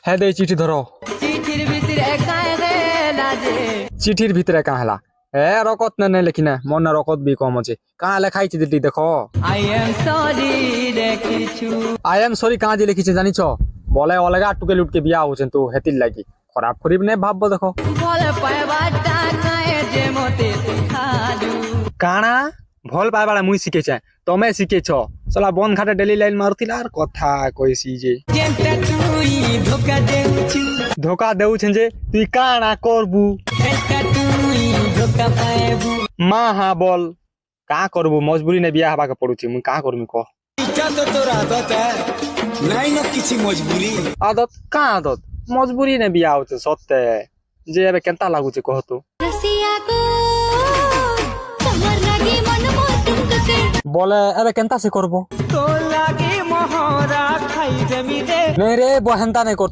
হ্যাঁ দে চিঠি ধরো। চিঠির ভিতরে কাঁ হেলা এ রকত না লেখি না মন না রকত বি কম আছে কাঁ লেখা হয়েছে দিদি দেখো। আই এম সরি কাঁ যে লিখিছে জানিছ বলে অলেগা টুকে লুটকে বিয়া হচ্ছেন তো হেতির লাগি খারাপ করিব নে ভাববো দেখো। কাଣା ভল পাইবাড়া মুই শিখেছে তুমি শিখেছ চলা বন ঘাটে ডেলি লাইন মারুথিলা আর কথা কইছি যে ধোকা দেউছেন যে তুই কাଣା করবু মা হা বল কা করবু মজবুরি নে বিয়া হবাকে পড়ুছি মুই কা করমি কহ। আদত কা আদত মজবুরি নে বিয়া হচ্ছে সত্যি যে এবে কেনতা লাগুছে কহ তো। বলে এবে কেনতা সে করবো নে রে বহেনতা নাই করতো